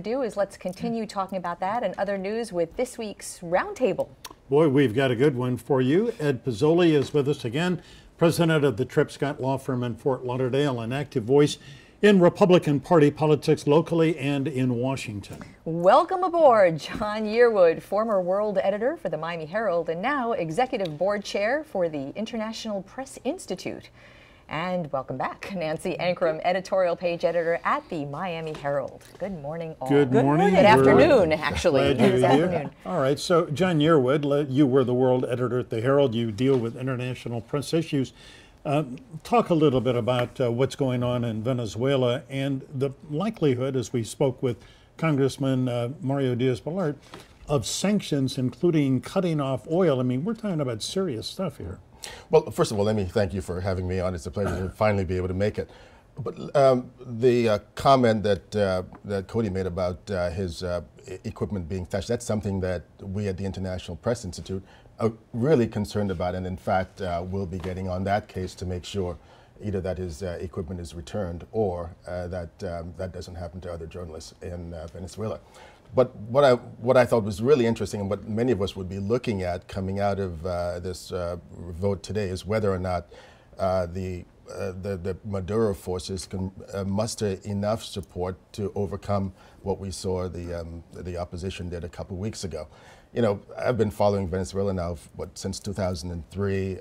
Do is let's continue talking about that and other news with this week's Roundtable. Boy, we've got a good one for you. Ed Pizzoli is with us again, president of the Tripp Scott Law Firm in Fort Lauderdale, an active voice in Republican Party politics locally and in Washington. Welcome aboard, John Yearwood, former world editor for the Miami Herald and now executive board chair for the International Press Institute. And welcome back, Nancy Ankrum, editorial page editor at the Miami Herald. Good morning, all. Good morning. Good afternoon, actually. Glad you're Afternoon. here. All right, so John Yearwood, you were the world editor at the Herald. You deal with international press issues. Talk a little bit about what's going on in Venezuela and the likelihood, as we spoke with Congressman Mario Diaz-Balart, of sanctions, including cutting off oil. I mean, we're talking about serious stuff here. Well, first of all, let me thank you for having me on. It's a pleasure to finally be able to make it. But the comment that Cody made about his equipment being touched, that's something that we at the International Press Institute are really concerned about, and in fact, we'll be getting on that case to make sure either that his equipment is returned or that doesn't happen to other journalists in Venezuela. But what I thought was really interesting, and what many of us would be looking at coming out of this vote today, is whether or not the Maduro forces can muster enough support to overcome what we saw the opposition did a couple weeks ago. You know, I've been following Venezuela now since 2003.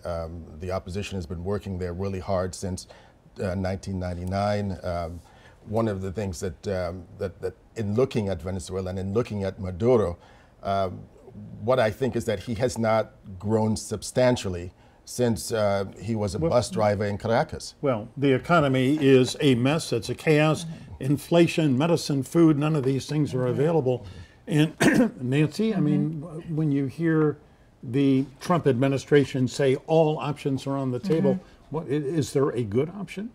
The opposition has been working there really hard since 1999. One of the things that in looking at Venezuela and in looking at Maduro, what I think is that he has not grown substantially since he was a bus driver in Caracas. Well, the economy is a mess. It's a chaos. Inflation, medicine, food, none of these things are available. And Nancy, I mean, when you hear the Trump administration say all options are on the table, is there a good option?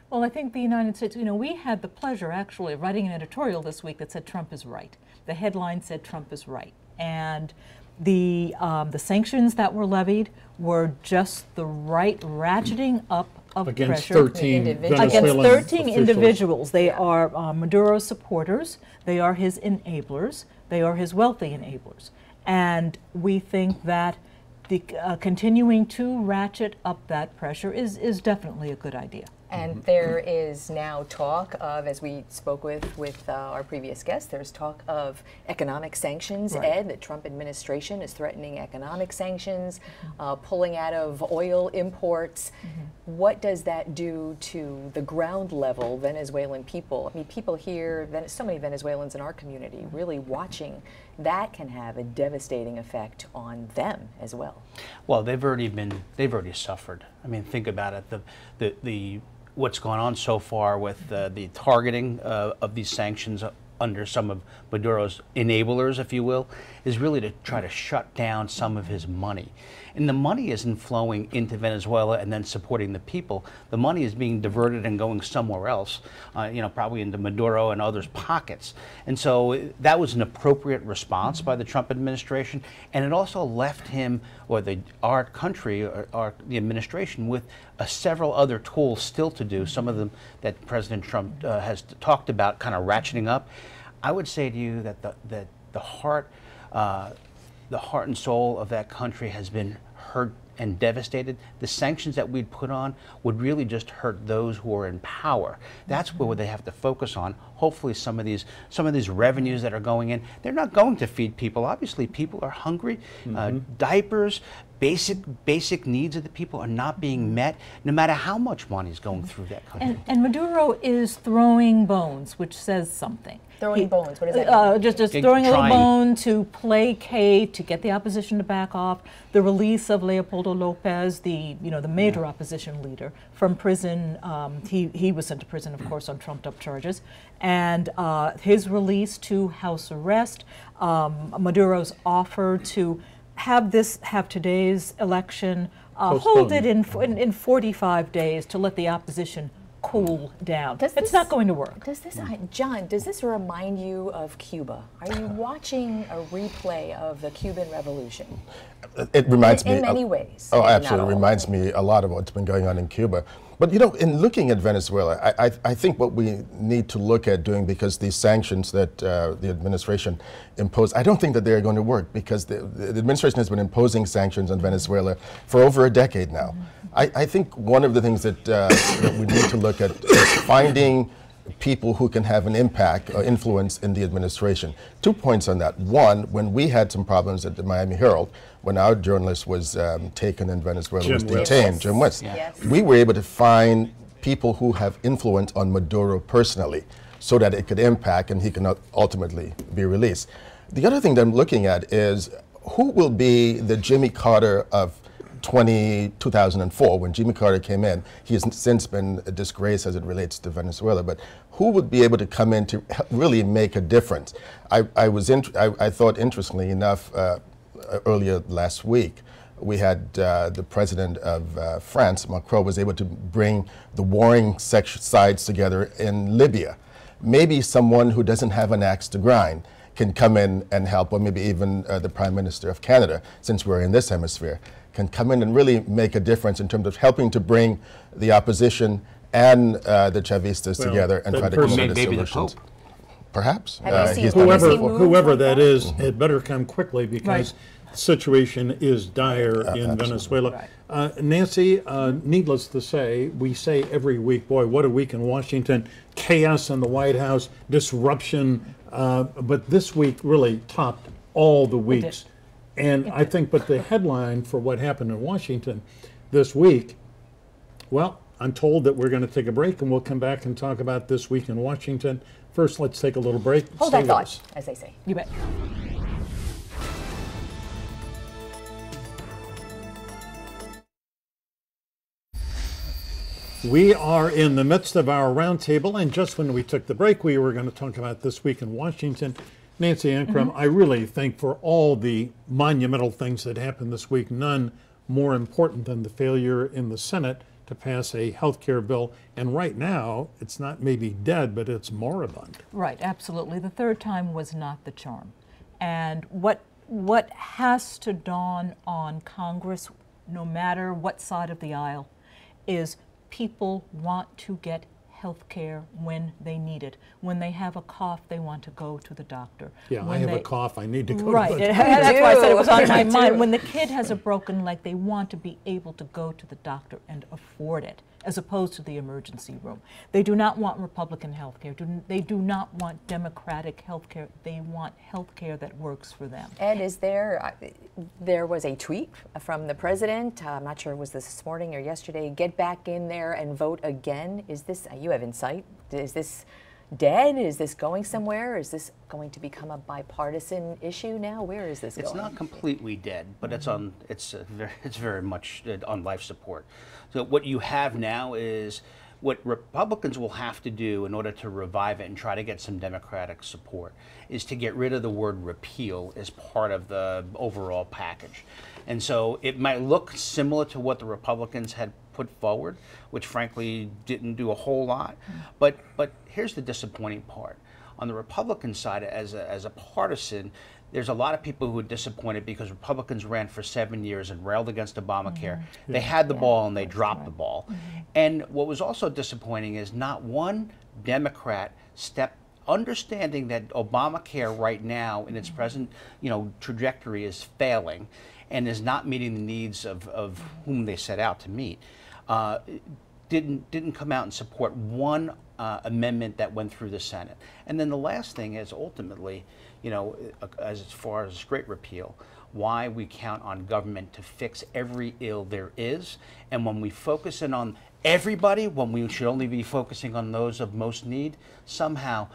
Well, I think the United States, you know, we had the pleasure actually of writing an editorial this week that said Trump is right. The headline said Trump is right. And the sanctions that were levied were just the right ratcheting up of against pressure. 13 Against 13 individuals. They are Maduro's supporters. They are his enablers. They are his wealthy enablers. And we think that the continuing to ratchet up that pressure is definitely a good idea. And there is now talk of, as we spoke with our previous guest, there's talk of economic sanctions, Right. Ed. The Trump administration is threatening economic sanctions, pulling out of oil imports. What does that do to the ground level Venezuelan people? I mean, people here, so many Venezuelans in our community, really watching that can have a devastating effect on them as well. Well, they've already suffered. I mean, think about it. What's gone on so far with the targeting of these sanctions under some of Maduro's enablers, if you will, is really to try to shut down some of his money. And the money isn't flowing into Venezuela and then supporting the people. The money is being diverted and going somewhere else, you know, probably into Maduro and others' pockets. And so that was an appropriate response by the Trump administration. And it also left him, or our country, or the administration, with several other tools still to do, some of them that President Trump has talked about kind of ratcheting up. I would say to you that the heart and soul of that country has been hurt and devastated. The sanctions that we'd put on would really just hurt those who are in power. That's where they have to focus on. Hopefully some of these revenues that are going in, they're not going to feed people. Obviously people are hungry. Diapers, basic needs of the people are not being met, no matter how much money is going through that country. And Maduro is throwing bones, which says something. Throwing bones, what does that mean? Just throwing a little bone to placate, to get the opposition to back off. The release of Leopoldo Lopez, the major opposition leader, from prison. He was sent to prison, of course, on trumped-up charges, and his release to house arrest. Maduro's offer to have today's election, hold it in 45 days to let the opposition cool down. It's not going to work. Does this, John, does this remind you of Cuba? Are you watching a replay of the Cuban Revolution? It reminds me in many ways. Oh, absolutely. It reminds me a lot of what's been going on in Cuba. But you know, in looking at Venezuela, I think what we need to look at doing, because these sanctions that the administration imposed, I don't think that they're going to work, because the administration has been imposing sanctions on Venezuela for over a decade now. I think one of the things that, that we need to look at is finding people who can have an impact or influence in the administration. 2 points on that. One, when we had some problems at the Miami Herald, when our journalist was taken in Venezuela, was detained, Jim West, we were able to find people who have influence on Maduro personally, so that it could impact and he can ultimately be released. The other thing that I'm looking at is who will be the Jimmy Carter of 2004, when Jimmy Carter came in. He has since been a disgrace as it relates to Venezuela, but who would be able to come in to really make a difference? I thought, interestingly enough, earlier last week, we had the president of France, Macron, was able to bring the warring sides together in Libya. Maybe someone who doesn't have an axe to grind can come in and help, or maybe even the Prime Minister of Canada, since we're in this hemisphere, can come in and really make a difference in terms of helping to bring the opposition and the Chavistas together and try to come up with solutions. Perhaps. Whoever that is, it better come quickly, because the situation is dire in Venezuela. Nancy, needless to say, we say every week, boy, what a week in Washington. Chaos in the White House, disruption, but this week really topped all the weeks. And I think, but the headline for what happened in Washington this week, well, I'm told that we're going to take a break and we'll come back and talk about this week in Washington. First, let's take a little break. Hold that thought, as they say. You bet. We are in the midst of our roundtable, and just when we took the break, we were going to talk about this week in Washington. Nancy Ankrum, I really think for all the monumental things that happened this week, none more important than the failure in the Senate to pass a health care bill. And right now, it's not maybe dead, but it's moribund. Right, absolutely. The third time was not the charm. And what has to dawn on Congress, no matter what side of the aisle, is people want to get health care when they need it. When they have a cough, they want to go to the doctor. Yeah, when I have a cough, I need to go to the doctor. That's why I said it was on my mind. When the kid has a broken leg, they want to be able to go to the doctor and afford it, as opposed to the emergency room. They do not want Republican health care. They do not want Democratic health care. They want health care that works for them. Ed, is there was a tweet from the president, I'm not sure it was this morning or yesterday, get back in there and vote again. Is this, you have insight, is this dead? Is this going somewhere? Is this going to become a bipartisan issue now? Where is this going? It's not completely dead, but it's very much on life support. So what you have now is what Republicans will have to do in order to revive it and try to get some Democratic support is to get rid of the word repeal as part of the overall package. And so it might look similar to what the Republicans had put forward, which frankly didn't do a whole lot. But here's the disappointing part. On the Republican side, as a partisan, there's a lot of people who are disappointed because Republicans ran for 7 years and railed against Obamacare. They had the ball and they dropped the ball. And what was also disappointing is not one Democrat stepped, understanding that Obamacare right now in its present trajectory is failing and is not meeting the needs of whom they set out to meet, didn't come out and support one amendment that went through the Senate. And then the last thing is ultimately, as far as great repeal, why we count on government to fix every ill there is, and when we focus in on everybody, when we should only be focusing on those of most need, somehow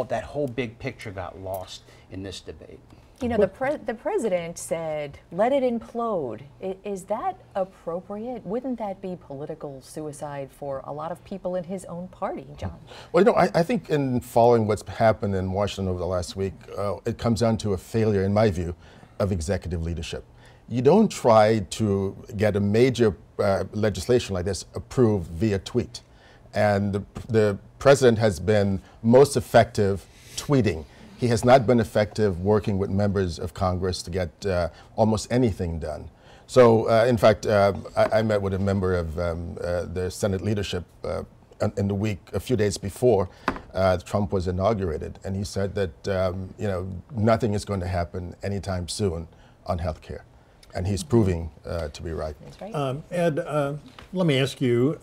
that whole big picture got lost in this debate. The president said, let it implode. Is that appropriate? Wouldn't that be political suicide for a lot of people in his own party, John? Well, I think in following what's happened in Washington over the last week, it comes down to a failure, in my view, of executive leadership. You don't try to get a major legislation like this approved via tweet. And the president has been most effective tweeting. He has not been effective working with members of Congress to get almost anything done. So, in fact, I met with a member of the Senate leadership in the week, a few days before Trump was inaugurated, and he said that you know, nothing is going to happen anytime soon on health care. And he's proving to be right. That's right. Ed, let me ask you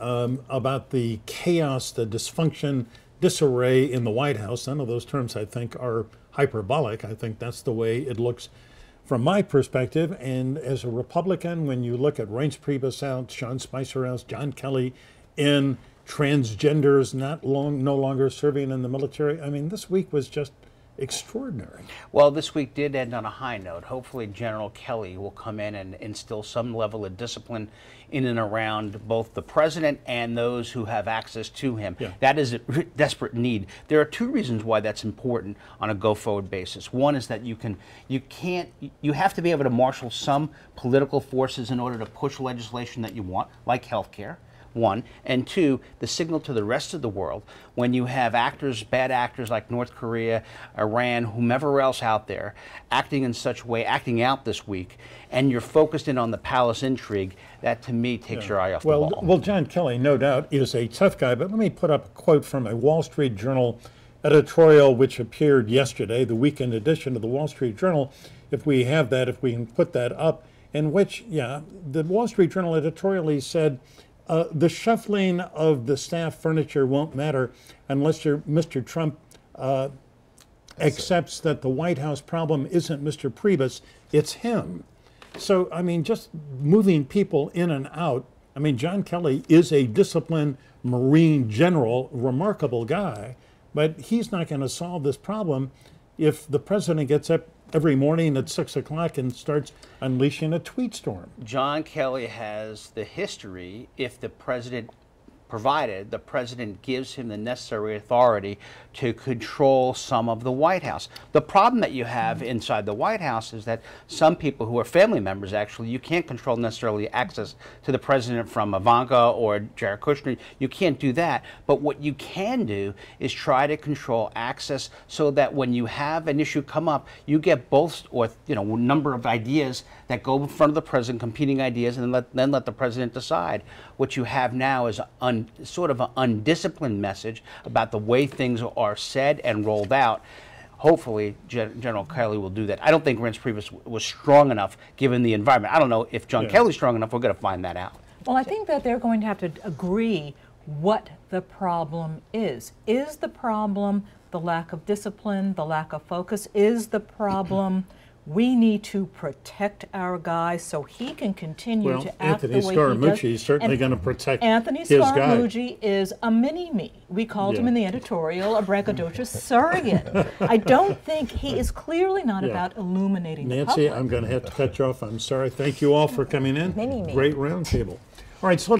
about the chaos, the dysfunction, disarray in the White House. None of those terms, I think, are hyperbolic. I think that's the way it looks from my perspective. And as a Republican, when you look at Reince Priebus out, Sean Spicer out, John Kelly in, transgenders no longer serving in the military, I mean, this week was just extraordinary. Well, this week did end on a high note. Hopefully General Kelly will come in and instill some level of discipline in and around both the president and those who have access to him. Yeah. That is a desperate need. There are two reasons why that's important on a go-forward basis. One is that you have to be able to marshal some political forces in order to push legislation that you want, like health care. One, and two, the signal to the rest of the world when you have actors, bad actors like North Korea, Iran, whomever else out there, acting in such a way, acting out this week, and you're focused in on the palace intrigue, that to me takes your eye off the ball. Well, John Kelly, no doubt, is a tough guy, but let me put up a quote from a Wall Street Journal editorial which appeared yesterday, the weekend edition of the Wall Street Journal, if we have that, if we can put that up, in which, the Wall Street Journal editorially said, the shuffling of the staff furniture won't matter unless Mr. Trump accepts that the White House problem isn't Mr. Priebus, it's him. So, I mean, just moving people in and out. I mean, John Kelly is a disciplined Marine general, remarkable guy, but he's not going to solve this problem if the president gets up every morning at 6 o'clock and starts unleashing a tweet storm. John Kelly has the history, if the president, provided the president gives him the necessary authority to control some of the White House. The problem that you have inside the White House is that some people who are family members, actually, you can't control necessarily access to the president from Ivanka or Jared Kushner. You can't do that. But what you can do is try to control access so that when you have an issue come up, you get both, or a number of ideas that go in front of the president, competing ideas, and then let the president decide. What you have now is sort of an undisciplined message about the way things are said and rolled out. Hopefully, General Kelly will do that. I don't think Reince Priebus was strong enough given the environment. I don't know if John Kelly's strong enough. We're going to find that out. Well, I think that they're going to have to agree what the problem is. Is the problem the lack of discipline, the lack of focus? Is the problem we need to protect our guy so he can continue to act the way he does? Anthony Scaramucci is certainly going to protect Anthony his guy. Scaramucci is a mini-me. We called him in the editorial a braggadocious surrogate. I don't think he is clearly not about illuminating the Nancy, public. I'm going to have to cut you off. I'm sorry. Thank you all for coming in. Mini-me. Great roundtable. All right, so